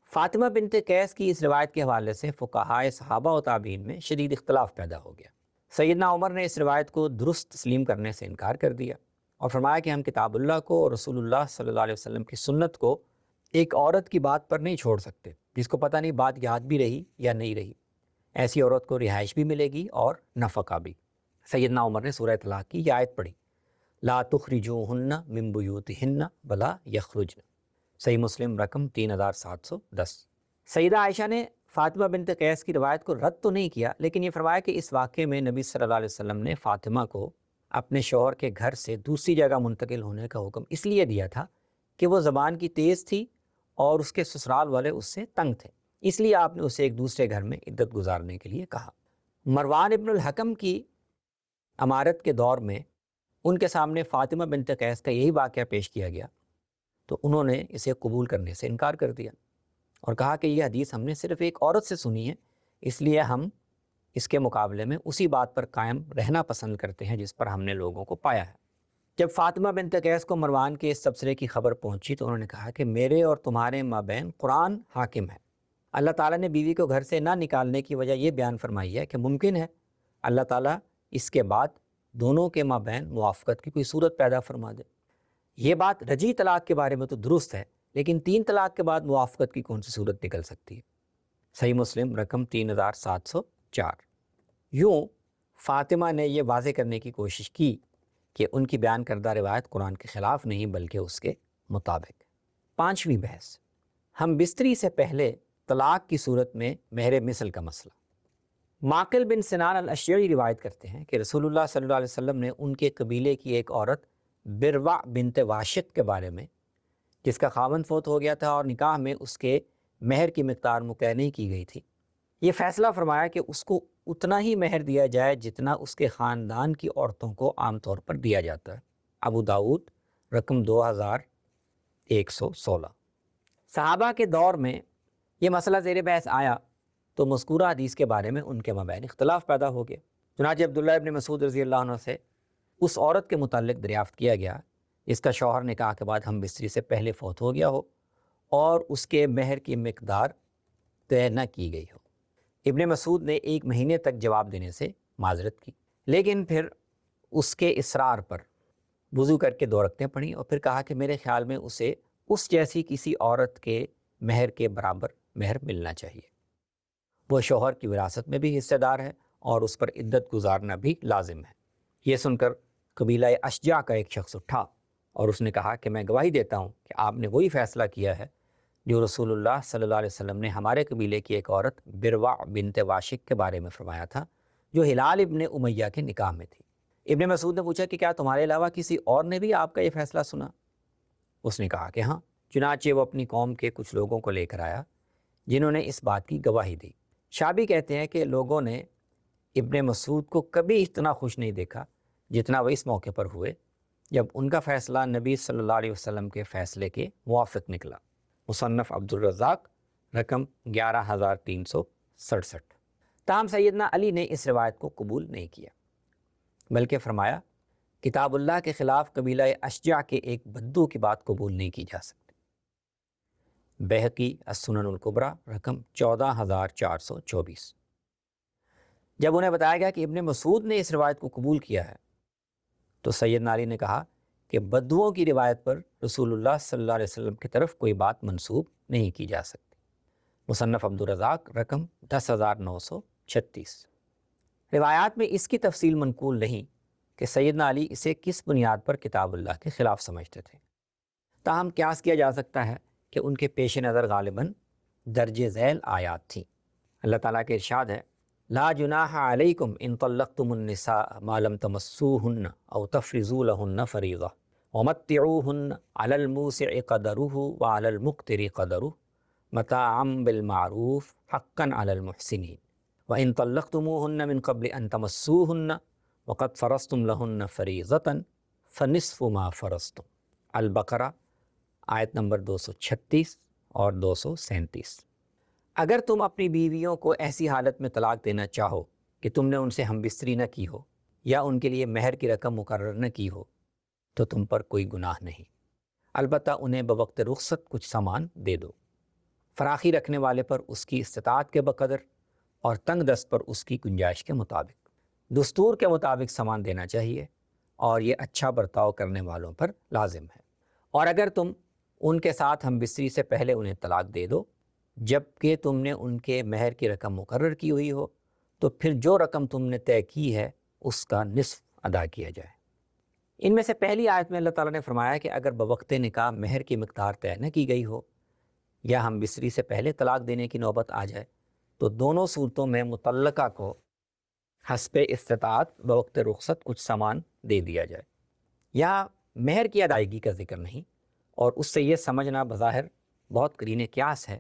فاطمہ بنت قیس کی اس روایت کے حوالے سے فقہائے صحابہ و تابعین میں شدید اختلاف پیدا ہو گیا۔ سیدنا عمر نے اس روایت کو درست تسلیم کرنے سے انکار کر دیا اور فرمایا کہ ہم کتاب اللہ کو اور رسول اللہ صلی اللہ علیہ وسلم کی سنت کو ایک عورت کی بات پر نہیں چھوڑ سکتے جس کو پتہ نہیں بات یاد بھی رہی یا نہیں رہی۔ ایسی عورت کو رہائش بھی ملے گی اور نفقہ بھی۔ سیدنا عمر نے سورہ طلاق کی یہ آیت پڑھی، لا تخرجوہن من بیوتہن ولا یخرجن، صحیح مسلم رقم 3710۔ سیدہ عائشہ نے فاطمہ بنت قیس کی روایت کو رد تو نہیں کیا، لیکن یہ فرمایا کہ اس واقعے میں نبی صلی اللہ علیہ وسلم نے فاطمہ کو اپنے شوہر کے گھر سے دوسری جگہ منتقل ہونے کا حکم اس لیے دیا تھا کہ وہ زبان کی تیز تھی اور اس کے سسرال والے اس سے تنگ تھے، اس لیے آپ نے اسے ایک دوسرے گھر میں عدت گزارنے کے لیے کہا۔ مروان ابن الحکم کی امارت کے دور میں ان کے سامنے فاطمہ بنت قیس کا یہی واقعہ پیش کیا گیا تو انہوں نے اسے قبول کرنے سے انکار کر دیا اور کہا کہ یہ حدیث ہم نے صرف ایک عورت سے سنی ہے، اس لیے ہم اس کے مقابلے میں اسی بات پر قائم رہنا پسند کرتے ہیں جس پر ہم نے لوگوں کو پایا ہے۔ جب فاطمہ بنت قیس کو مروان کے اس تبصرے کی خبر پہنچی تو انہوں نے کہا کہ میرے اور تمہارے مابین قرآن حاکم ہے۔ اللہ تعالیٰ نے بیوی کو گھر سے نہ نکالنے کی وجہ یہ بیان فرمائی ہے کہ ممکن ہے اللہ تعالیٰ اس کے بعد دونوں کے مابین موافقت کی کوئی صورت پیدا فرما دے۔ یہ بات رجی طلاق کے بارے میں تو درست ہے، لیکن 3 طلاق کے بعد موافقت کی کون سی صورت نکل سکتی ہے؟ صحیح مسلم رقم 3704۔ یوں فاطمہ نے یہ واضح کرنے کی کوشش کی کہ ان کی بیان کردہ روایت قرآن کے خلاف نہیں بلکہ اس کے مطابق۔ 5ویں بحث، ہم بستری سے پہلے طلاق کی صورت میں مہر مثل کا مسئلہ۔ معقل بن سنان الاشجعی روایت کرتے ہیں کہ رسول اللہ صلی اللہ علیہ وسلم نے ان کے قبیلے کی ایک عورت بروا بنت واشق کے بارے میں، جس کا خاوند فوت ہو گیا تھا اور نکاح میں اس کے مہر کی مقدار مقرر نہیں کی گئی تھی، یہ فیصلہ فرمایا کہ اس کو اتنا ہی مہر دیا جائے جتنا اس کے خاندان کی عورتوں کو عام طور پر دیا جاتا ہے۔ ابو داؤد رقم 2116۔ صحابہ کے دور میں یہ مسئلہ زیر بحث آیا تو مذکورہ حدیث کے بارے میں ان کے مابین اختلاف پیدا ہو گیا۔ چنانچہ عبداللہ ابن مسعود رضی اللہ عنہ سے اس عورت کے متعلق دریافت کیا گیا جس کا شوہر نکاح کے بعد ہم بستری سے پہلے فوت ہو گیا ہو اور اس کے مہر کی مقدار طے نہ کی گئی ہو۔ ابن مسعود نے 1 مہینے تک جواب دینے سے معذرت کی، لیکن پھر اس کے اصرار پر وضو کر کے 2 رکعتیں پڑھیں اور پھر کہا کہ میرے خیال میں اسے اس جیسی کسی عورت کے مہر کے برابر مہر ملنا چاہیے، وہ شوہر کی وراثت میں بھی حصہ دار ہے اور اس پر عدت گزارنا بھی لازم ہے۔ یہ سن کر قبیلہ اشجع کا ایک شخص اٹھا اور اس نے کہا کہ میں گواہی دیتا ہوں کہ آپ نے وہی فیصلہ کیا ہے جو رسول اللہ صلی اللہ علیہ وسلم نے ہمارے قبیلے کی ایک عورت بروا بنت واشق کے بارے میں فرمایا تھا جو ہلال ابن امیہ کے نکاح میں تھی۔ ابن مسعود نے پوچھا کہ کیا تمہارے علاوہ کسی اور نے بھی آپ کا یہ فیصلہ سنا؟ اس نے کہا کہ ہاں۔ چنانچہ وہ اپنی قوم کے کچھ لوگوں کو لے کر آیا جنہوں نے اس بات کی گواہی دی۔ شابی کہتے ہیں کہ لوگوں نے ابن مسعود کو کبھی اتنا خوش نہیں دیکھا جتنا وہ اس موقع پر ہوئے جب ان کا فیصلہ نبی صلی اللہ علیہ وسلم کے فیصلے کے موافق نکلا۔ مصنف عبد الرزاق رقم 11367۔ تاہم سیدنا علی نے اس روایت کو قبول نہیں کیا بلکہ فرمایا کتاب اللہ کے خلاف قبیلہ اشجع کے ایک بدو کی بات قبول نہیں کی جا سکتی۔ بہقی السنن الکبریٰ رقم 14424۔ جب انہیں بتایا گیا کہ ابن مسعود نے اس روایت کو قبول کیا ہے تو سیدنا علی نے کہا کہ بدوؤں کی روایت پر رسول اللہ صلی اللہ علیہ وسلم کی طرف کوئی بات منسوب نہیں کی جا سکتی۔ مصنف عبدالرزاق رقم 10936۔ روایات میں اس کی تفصیل منقول نہیں کہ سیدنا علی اسے کس بنیاد پر کتاب اللہ کے خلاف سمجھتے تھے، تاہم قیاس کیا جا سکتا ہے کہ ان کے پیش نظر غالباً درج ذیل آیات تھیں۔ اللہ تعالیٰ کے ارشاد ہے لا جناح علیکم ان طلقتم النساء ما لم تمسوهن او تفرضوا لهن فریضہ ومتعوهن علی الموسع قدره وعلی المقتر قدره متاعا بالمعروف حقا علی المحسنین وان طلقتموهن من قبل ان تمسوهن وقد فرضتم لهن فریضة فنصف ما فرضتم۔ البقرہ آیت نمبر 236 اور 237۔ اگر تم اپنی بیویوں کو ایسی حالت میں طلاق دینا چاہو کہ تم نے ان سے ہم بستری نہ کی ہو یا ان کے لیے مہر کی رقم مقرر نہ کی ہو تو تم پر کوئی گناہ نہیں، البتہ انہیں بوقت رخصت کچھ سامان دے دو، فراخی رکھنے والے پر اس کی استطاعت کے بقدر اور تنگ دست پر اس کی گنجائش کے مطابق۔ دستور کے مطابق سامان دینا چاہیے اور یہ اچھا برتاؤ کرنے والوں پر لازم ہے۔ اور اگر تم ان کے ساتھ ہم بستری سے پہلے انہیں طلاق دے دو جب کہ تم نے ان کے مہر کی رقم مقرر کی ہوئی ہو تو پھر جو رقم تم نے طے کی ہے اس کا نصف ادا کیا جائے۔ ان میں سے پہلی آیت میں اللہ تعالیٰ نے فرمایا کہ اگر بوقت نکاح مہر کی مقدار طے نہ کی گئی ہو یا ہم بستری سے پہلے طلاق دینے کی نوبت آ جائے تو دونوں صورتوں میں مطلقہ کو حسب استطاعت بوقت رخصت کچھ سامان دے دیا جائے۔ یہاں مہر کی ادائیگی کا ذکر نہیں، اور اس سے یہ سمجھنا بظاہر بہت قرین قیاس ہے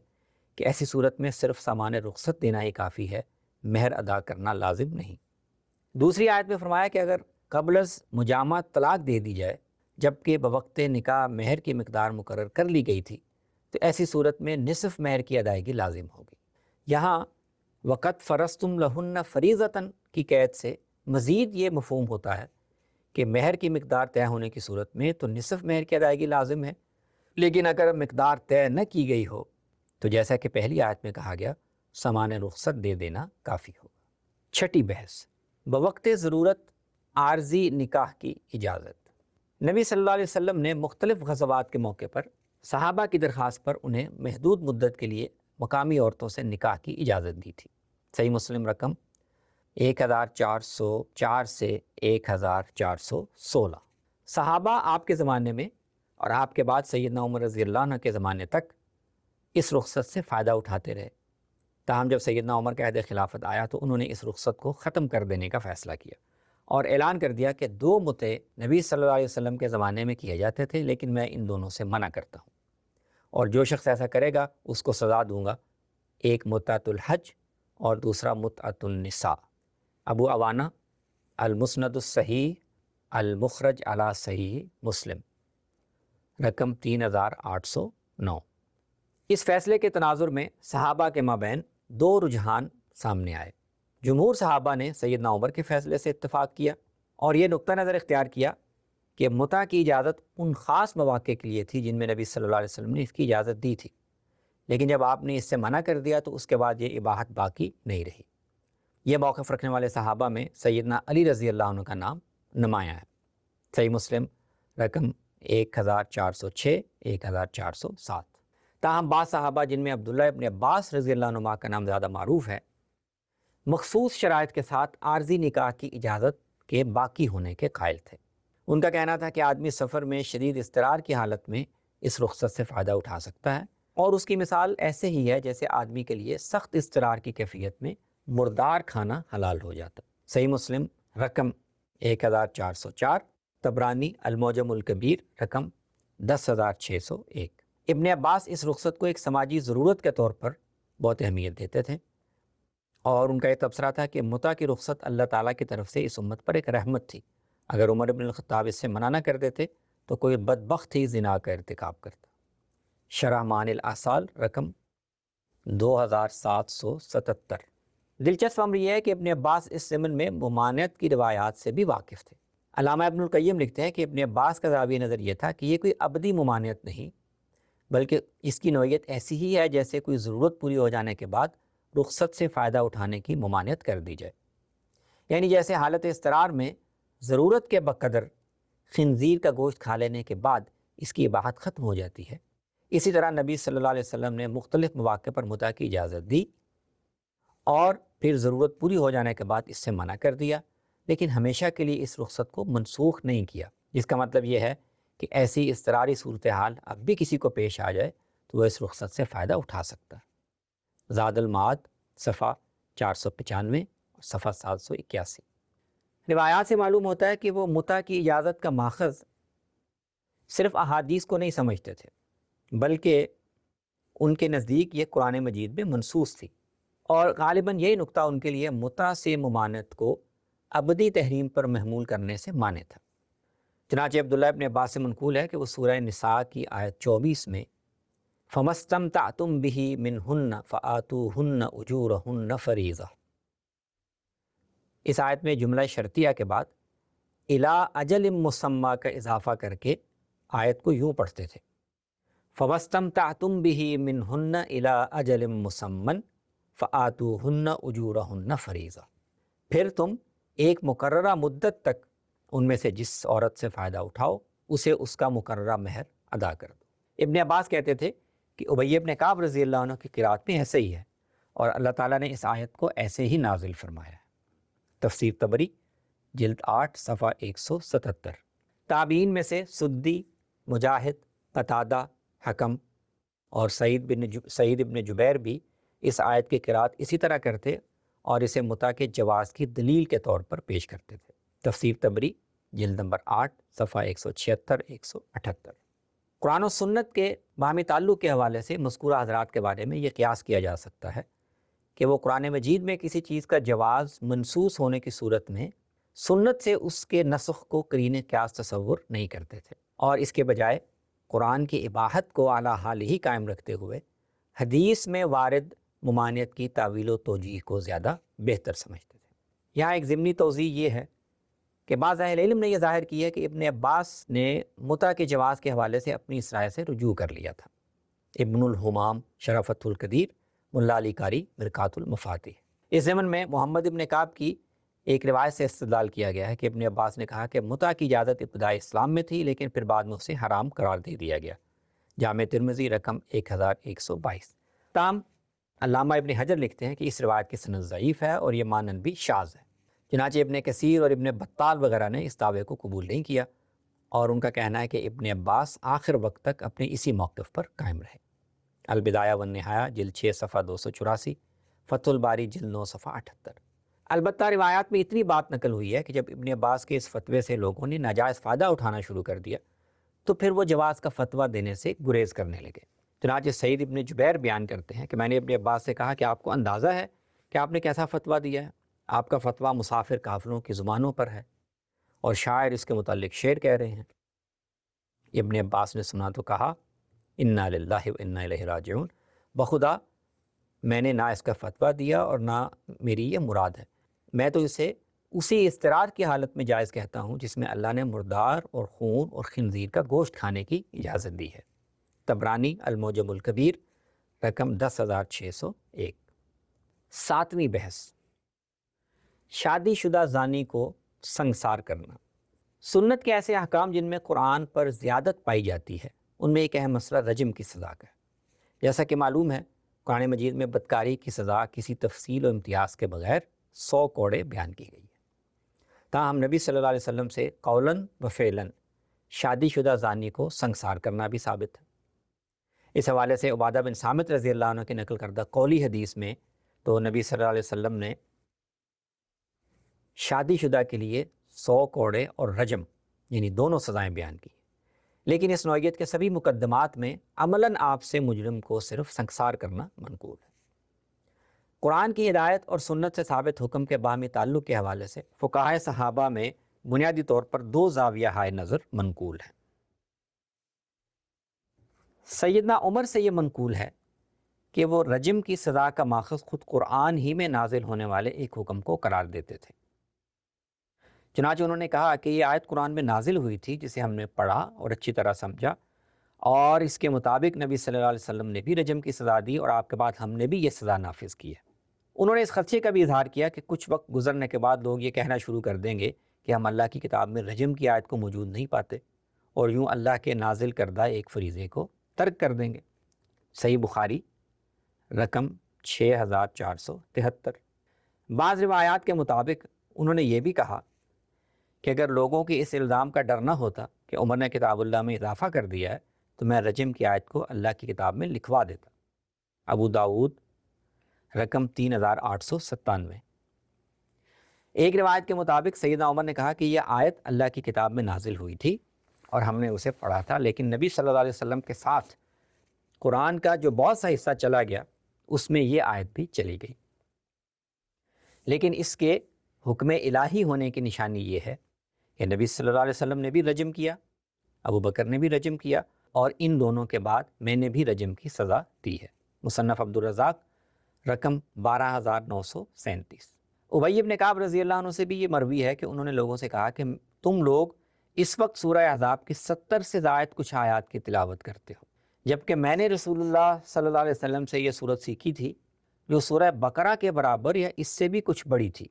کہ ایسی صورت میں صرف سامان رخصت دینا ہی کافی ہے، مہر ادا کرنا لازم نہیں۔ دوسری آیت میں فرمایا کہ اگر قبل از مجامع طلاق دے دی جائے جبکہ بوقت نکاح مہر کی مقدار مقرر کر لی گئی تھی تو ایسی صورت میں نصف مہر کی ادائیگی لازم ہوگی۔ یہاں وقت فرضتم لہن فریضۃً کی قید سے مزید یہ مفہوم ہوتا ہے کہ مہر کی مقدار طے ہونے کی صورت میں تو نصف مہر کی ادائیگی لازم ہے، لیکن اگر مقدار طے نہ کی گئی ہو تو جیسا کہ پہلی آیت میں کہا گیا سامان رخصت دے دینا کافی ہوگا۔ چھٹی بحث، بوقت ضرورت عارضی نکاح کی اجازت۔ نبی صلی اللہ علیہ وسلم نے مختلف غزوات کے موقع پر صحابہ کی درخواست پر انہیں محدود مدت کے لیے مقامی عورتوں سے نکاح کی اجازت دی تھی۔ صحیح مسلم رقم 1404 سے 1416۔ صحابہ آپ کے زمانے میں اور آپ کے بعد سیدنا عمر رضی اللہ عنہ کے زمانے تک اس رخصت سے فائدہ اٹھاتے رہے، تاہم جب سیدنا عمر کا عہد خلافت آیا تو انہوں نے اس رخصت کو ختم کر دینے کا فیصلہ کیا اور اعلان کر دیا کہ 2 متع نبی صلی اللہ علیہ وسلم کے زمانے میں کیے جاتے تھے، لیکن میں ان دونوں سے منع کرتا ہوں، اور جو شخص ایسا کرے گا اس کو سزا دوں گا، ایک متعۃ الحج اور دوسرا متعۃ النساء۔ ابو عوانہ المسند الصحیح المخرج علی صحیح مسلم رقم 3809۔ اس فیصلے کے تناظر میں صحابہ کے مابین 2 رجحان سامنے آئے۔ جمہور صحابہ نے سیدنا عمر کے فیصلے سے اتفاق کیا اور یہ نقطہ نظر اختیار کیا کہ متع کی اجازت ان خاص مواقع کے لیے تھی جن میں نبی صلی اللہ علیہ وسلم نے اس کی اجازت دی تھی، لیکن جب آپ نے اس سے منع کر دیا تو اس کے بعد یہ اباحت باقی نہیں رہی۔ یہ موقف رکھنے والے صحابہ میں سیدنا علی رضی اللہ عنہ کا نام نمایاں ہے۔ صحیح مسلم رقم 1406 1407۔ تاہم بعض صحابہ جن میں عبداللہ ابن عباس رضی اللہ عنہ کا نام زیادہ معروف ہے، مخصوص شرائط کے ساتھ عارضی نکاح کی اجازت کے باقی ہونے کے قائل تھے۔ ان کا کہنا تھا کہ آدمی سفر میں شدید اضطرار کی حالت میں اس رخصت سے فائدہ اٹھا سکتا ہے، اور اس کی مثال ایسے ہی ہے جیسے آدمی کے لیے سخت اضطرار کی کیفیت میں مردار کھانا حلال ہو جاتا۔ صحیح مسلم رقم 1404، طبرانی المعجم الکبیر رقم 10601۔ ابن عباس اس رخصت کو ایک سماجی ضرورت کے طور پر بہت اہمیت دیتے تھے، اور ان کا یہ تبصرہ تھا کہ متع کی رخصت اللہ تعالیٰ کی طرف سے اس امت پر ایک رحمت تھی۔ اگر عمر بن الخطاب اس سے منع نہ کر دیتے تو کوئی بدبخت ہی زنا کا ارتکاب کرتا۔ شرح معانی الاصال رقم 2777۔ دلچسپ امر یہ ہے کہ ابن عباس اس ضمن میں ممانعت کی روایات سے بھی واقف تھے۔ علامہ ابن القیم لکھتے ہیں کہ ابن عباس کا زاویہ نظر یہ تھا کہ یہ کوئی ابدی ممانعت نہیں، بلکہ اس کی نوعیت ایسی ہی ہے جیسے کوئی ضرورت پوری ہو جانے کے بعد رخصت سے فائدہ اٹھانے کی ممانعت کر دی جائے۔ یعنی جیسے حالت اضطرار میں ضرورت کے بقدر خنزیر کا گوشت کھا لینے کے بعد اس کی اباحت ختم ہو جاتی ہے، اسی طرح نبی صلی اللہ علیہ وسلم نے مختلف مواقع پر متع کی اجازت دی اور پھر ضرورت پوری ہو جانے کے بعد اس سے منع کر دیا، لیکن ہمیشہ کے لیے اس رخصت کو منسوخ نہیں کیا، جس کا مطلب یہ ہے کہ ایسی اضطراری صورتحال اب بھی کسی کو پیش آ جائے تو وہ اس رخصت سے فائدہ اٹھا سکتا ہے۔ زاد المعاد صفحہ 495 اور صفحہ 781۔ روایات سے معلوم ہوتا ہے کہ وہ متع کی اجازت کا ماخذ صرف احادیث کو نہیں سمجھتے تھے، بلکہ ان کے نزدیک یہ قرآن مجید میں منصوص تھی، اور غالباً یہی نقطہ ان کے لیے متع سے ممانعت کو ابدی تحریم پر محمول کرنے سے مانع تھا۔ چنانچہ عبداللہ ابن عباس سے منقول ہے کہ وہ سورہ نساء کی آیت 24 میں فَمَسْتَمْتَعْتُمْ بِهِ مِنْهُنَّ فَآتُوهُنَّ أُجُورَهُنَّ فَرِيضَةً، اس آیت میں جملہ شرطیہ کے بعد اِلَىٰ أَجَلٍ مُّسَمَّىٰ کا اضافہ کر کے آیت کو یوں پڑھتے تھے فَمَسْتَمْتَعْتُمْ بِهِ مِنْهُنَّ إِلَىٰ أَجَلٍ مُّسَمًّى فَآتُوهُنَّ أُجُورَهُنَّ فَرِيضَةً، پھر تم ایک مقررہ مدت تک ان میں سے جس عورت سے فائدہ اٹھاؤ اسے اس کا مقررہ مہر ادا کر دو۔ ابن عباس کہتے تھے کہ ابی بن کعب رضی اللہ عنہ کی قرات میں ایسے ہی ہے، اور اللہ تعالیٰ نے اس آیت کو ایسے ہی نازل فرمایا ہے۔ تفسیر طبری جلد 8 صفحہ 177۔ تابعین میں سے سدی، مجاہد، قتادہ، حکم اور سعید ابن جبیر بھی اس آیت کی قرات اسی طرح کرتے اور اسے متع کے جواز کی دلیل کے طور پر پیش کرتے تھے۔ تفسیر طبری جلد نمبر 8 صفحہ 176 178۔ قرآن و سنت کے باہمی تعلق کے حوالے سے مذکورہ حضرات کے بارے میں یہ قیاس کیا جا سکتا ہے کہ وہ قرآن مجید میں کسی چیز کا جواز منصوص ہونے کی صورت میں سنت سے اس کے نسخ کو قرین قیاس تصور نہیں کرتے تھے، اور اس کے بجائے قرآن کی اباحت کو اعلیٰ حال ہی قائم رکھتے ہوئے حدیث میں وارد ممانعت کی تعویل و توجیہ کو زیادہ بہتر سمجھتے تھے۔ یہاں ایک ضمنی توضیح یہ ہے کہ بعض اہل علم نے یہ ظاہر کی ہے کہ ابن عباس نے متع کے جواز کے حوالے سے اپنی اس رائے سے رجوع کر لیا تھا۔ ابن الحمام شرافت القدیر، ملا علی قاری مرقات المفاتیح۔ اس ضمن میں محمد ابن کعب کی ایک روایت سے استدلال کیا گیا ہے کہ ابن عباس نے کہا کہ متع کی اجازت ابتدائی اسلام میں تھی، لیکن پھر بعد میں اسے حرام قرار دے دیا گیا۔ جامع ترمذی رقم 1122۔ تاہم علامہ ابن حجر لکھتے ہیں کہ اس روایت کی سند ضعیف ہے اور یہ مانن بھی شاذ ہے، چنانچہ ابن کثیر اور ابن بطال وغیرہ نے اس دعوے کو قبول نہیں کیا، اور ان کا کہنا ہے کہ ابن عباس آخر وقت تک اپنے اسی موقف پر قائم رہے۔ البدایہ والنہایہ جلد 6 صفحہ 284، فتح الباری جلد 9 صفحہ 78۔ البتہ روایات میں اتنی بات نقل ہوئی ہے کہ جب ابن عباس کے اس فتوے سے لوگوں نے ناجائز فائدہ اٹھانا شروع کر دیا تو پھر وہ جواز کا فتویٰ دینے سے گریز کرنے لگے۔ چنانچہ سعید ابن جبیر بیان کرتے ہیں کہ میں نے ابن عباس سے کہا کہ آپ کو اندازہ ہے کہ آپ نے کیسا فتویٰ دیا ہے؟ آپ کا فتویٰ مسافر کافروں کی زبانوں پر ہے، اور شاعر اس کے متعلق شعر کہہ رہے ہیں۔ ابن عباس نے سنا تو کہا انا للہ و انا الیہ راجعون، بخدا میں نے نہ اس کا فتویٰ دیا اور نہ میری یہ مراد ہے، میں تو اسے اسی اضطرار کی حالت میں جائز کہتا ہوں جس میں اللہ نے مردار اور خون اور خنزیر کا گوشت کھانے کی اجازت دی ہے۔ طبرانی المعجم الکبیر رقم 10601۔ 7ویں بحث، شادی شدہ زانی کو سنگسار کرنا۔ سنت کے ایسے احکام جن میں قرآن پر زیادت پائی جاتی ہے، ان میں ایک اہم مسئلہ رجم کی سزا کا ہے۔ جیسا کہ معلوم ہے قرآن مجید میں بدکاری کی سزا کسی تفصیل و امتیاز کے بغیر 100 کوڑے بیان کی گئی ہے۔ تاہم نبی صلی اللہ علیہ وسلم سے قولاً و فعلاً شادی شدہ زانی کو سنگسار کرنا بھی ثابت ہے۔ اس حوالے سے عبادہ بن صامت رضی اللہ عنہ کی نقل کردہ قولی حدیث میں تو نبی صلی اللہ علیہ وسلم نے شادی شدہ کے لیے 100 کوڑے اور رجم یعنی دونوں سزائیں بیان کی، لیکن اس نوعیت کے سبھی مقدمات میں عملاً آپ سے مجرم کو صرف سنگسار کرنا منقول ہے۔ قرآن کی ہدایت اور سنت سے ثابت حکم کے باہمی تعلق کے حوالے سے فقہائے صحابہ میں بنیادی طور پر 2 زاویہ ہائے نظر منقول ہیں۔ سیدنا عمر سے یہ منقول ہے کہ وہ رجم کی سزا کا ماخذ خود قرآن ہی میں نازل ہونے والے ایک حکم کو قرار دیتے تھے۔ چنانچہ انہوں نے کہا کہ یہ آیت قرآن میں نازل ہوئی تھی جسے ہم نے پڑھا اور اچھی طرح سمجھا، اور اس کے مطابق نبی صلی اللہ علیہ وسلم نے بھی رجم کی سزا دی، اور آپ کے بعد ہم نے بھی یہ سزا نافذ کی ہے۔ انہوں نے اس خدشے کا بھی اظہار کیا کہ کچھ وقت گزرنے کے بعد لوگ یہ کہنا شروع کر دیں گے کہ ہم اللہ کی کتاب میں رجم کی آیت کو موجود نہیں پاتے اور یوں اللہ کے نازل کردہ ایک فریضے کو ترک کر دیں گے۔ صحیح بخاری رقم 6473۔ بعض روایات کے مطابق انہوں نے یہ بھی کہا کہ اگر لوگوں کے اس الزام کا ڈر نہ ہوتا کہ عمر نے کتاب اللہ میں اضافہ کر دیا ہے تو میں رجم کی آیت کو اللہ کی کتاب میں لکھوا دیتا۔ ابو داؤد رقم 3897۔ ایک روایت کے مطابق سیدنا عمر نے کہا کہ یہ آیت اللہ کی کتاب میں نازل ہوئی تھی اور ہم نے اسے پڑھا تھا، لیکن نبی صلی اللہ علیہ وسلم کے ساتھ قرآن کا جو بہت سا حصہ چلا گیا اس میں یہ آیت بھی چلی گئی۔ لیکن اس کے حکم الہی ہونے کی نشانی یہ ہے کہ نبی صلی اللہ علیہ وسلم نے بھی رجم کیا، ابو بکر نے بھی رجم کیا، اور ان دونوں کے بعد میں نے بھی رجم کی سزا دی ہے۔ مصنف عبدالرزاق رقم 12937۔ ابی بن کعب رضی اللہ عنہ سے بھی یہ مروی ہے کہ انہوں نے لوگوں سے کہا کہ تم لوگ اس وقت سورہ احزاب کی 70 سے زائد کچھ آیات کی تلاوت کرتے ہو، جبکہ میں نے رسول اللہ صلی اللہ علیہ وسلم سے یہ صورت سیکھی تھی جو سورہ بقرہ کے برابر یا اس سے بھی کچھ بڑی تھی،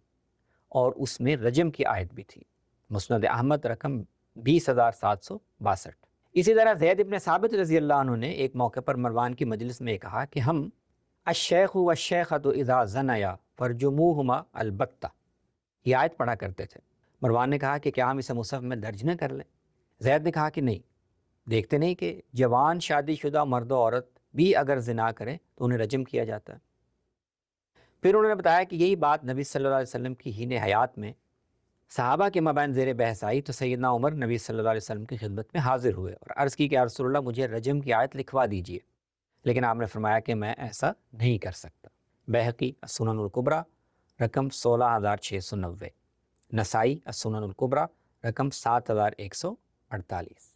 اور اس میں رجم کی آیت بھی تھی۔ مسند احمد رقم 20762۔ اسی طرح زید بن ثابت رضی اللہ عنہ نے ایک موقع پر مروان کی مجلس میں کہا کہ ہم الشیخ والشیخۃ اذا زنیا فرجموہما البتہ یہ آیت پڑھا کرتے تھے۔ مروان نے کہا کہ کیا ہم اسے مصحف میں درج نہ کر لیں؟ زید نے کہا کہ نہیں، دیکھتے نہیں کہ جوان شادی شدہ مرد و عورت بھی اگر زنا کریں تو انہیں رجم کیا جاتا ہے۔ پھر انہوں نے بتایا کہ یہی بات نبی صلی اللہ علیہ وسلم کی حین حیات میں صحابہ کے مابین زیر بحث آئی تو سیدنا عمر نبی صلی اللہ علیہ وسلم کی خدمت میں حاضر ہوئے اور عرض کی کہ یا رسول اللہ مجھے رجم کی آیت لکھوا دیجئے، لیکن آپ نے فرمایا کہ میں ایسا نہیں کر سکتا۔ بہقی السنن الکبریٰ رقم 16690، نسائی السنن الکبریٰ رقم 7148۔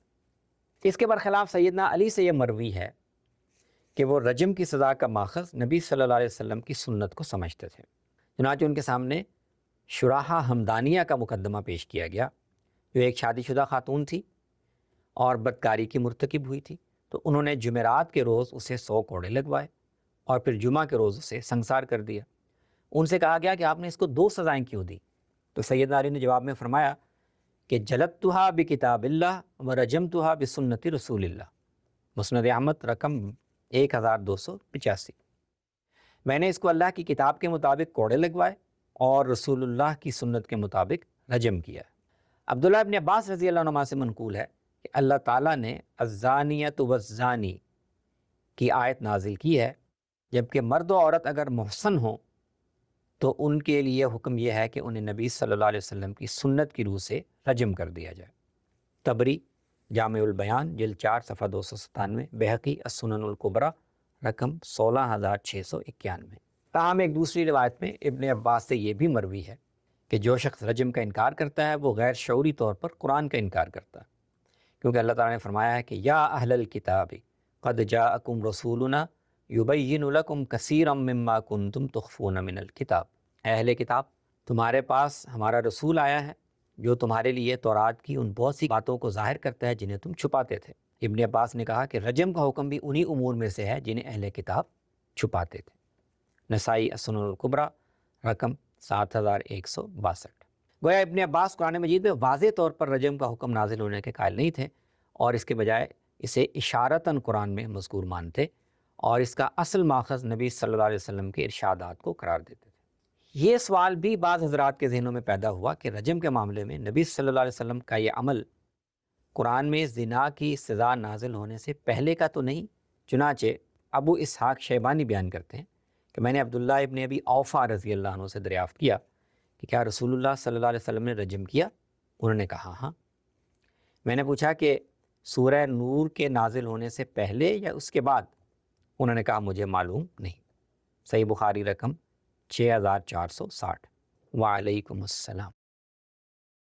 اس کے برخلاف سیدنا علی سے یہ مروی ہے کہ وہ رجم کی سزا کا ماخذ نبی صلی اللہ علیہ وسلم کی سنت کو سمجھتے تھے۔ چنانچہ ان کے سامنے شراحہ ہمدانیہ کا مقدمہ پیش کیا گیا جو ایک شادی شدہ خاتون تھی اور بدکاری کی مرتکب ہوئی تھی، تو انہوں نے جمعرات کے روز اسے 100 کوڑے لگوائے اور پھر جمعہ کے روز اسے سنگسار کر دیا۔ ان سے کہا گیا کہ آپ نے اس کو 2 سزائیں کیوں دی؟ تو سیدنا علی نے جواب میں فرمایا کہ جلدتھا بکتاب اللہ ورجمتھا بسنت رسول اللہ، مسند احمد رقم 1285۔ میں نے اس کو اللہ کی کتاب کے مطابق کوڑے لگوائے اور رسول اللہ کی سنت کے مطابق رجم کیا۔ عبداللہ ابن عباس رضی اللہ عنہ سے منقول ہے کہ اللہ تعالیٰ نے الزانیۃ والزانی کی آیت نازل کی ہے، جبکہ مرد و عورت اگر محسن ہوں تو ان کے لیے حکم یہ ہے کہ انہیں نبی صلی اللہ علیہ وسلم کی سنت کی روح سے رجم کر دیا جائے۔ طبری جامع البیان جلد 4 صفحہ 297، بہقی السنن الکبریٰ رقم 16691۔ تاہم ایک دوسری روایت میں ابن عباس سے یہ بھی مروی ہے کہ جو شخص رجم کا انکار کرتا ہے وہ غیر شعوری طور پر قرآن کا انکار کرتا ہے، کیونکہ اللہ تعالیٰ نے فرمایا ہے کہ یا اہل الکتاب قد جاءکم رسولنا یبین لکم کثیرا مما کنتم تخفون من الکتاب، اے اہل کتاب تمہارے پاس ہمارا رسول آیا ہے جو تمہارے لیے تورات کی ان بہت سی باتوں کو ظاہر کرتا ہے جنہیں تم چھپاتے تھے۔ ابن عباس نے کہا کہ رجم کا حکم بھی انہی امور میں سے ہے جنہیں اہل کتاب چھپاتے تھے۔ نسائی السنن الکبریٰ رقم 7162۔ گویا ابن عباس قرآن مجید میں واضح طور پر رجم کا حکم نازل ہونے کے قائل نہیں تھے اور اس کے بجائے اسے اشارتاً قرآن میں مذکور مانتے اور اس کا اصل ماخذ نبی صلی اللہ علیہ وسلم کے ارشادات کو قرار دیتے تھے۔ یہ سوال بھی بعض حضرات کے ذہنوں میں پیدا ہوا کہ رجم کے معاملے میں نبی صلی اللہ علیہ وسلم کا یہ عمل قرآن میں زنا کی سزا نازل ہونے سے پہلے کا تو نہیں؟ چنانچہ ابو اسحاق شیبانی بیان کرتے ہیں کہ میں نے عبداللہ ابن ابی اوفا رضی اللہ عنہ سے دریافت کیا کہ کیا رسول اللہ صلی اللہ علیہ وسلم نے رجم کیا؟ انہوں نے کہا ہاں۔ میں نے پوچھا کہ سورہ نور کے نازل ہونے سے پہلے یا اس کے بعد؟ انہوں نے کہا مجھے معلوم نہیں۔ صحیح بخاری رقم 6460۔ وعلیکم السلام۔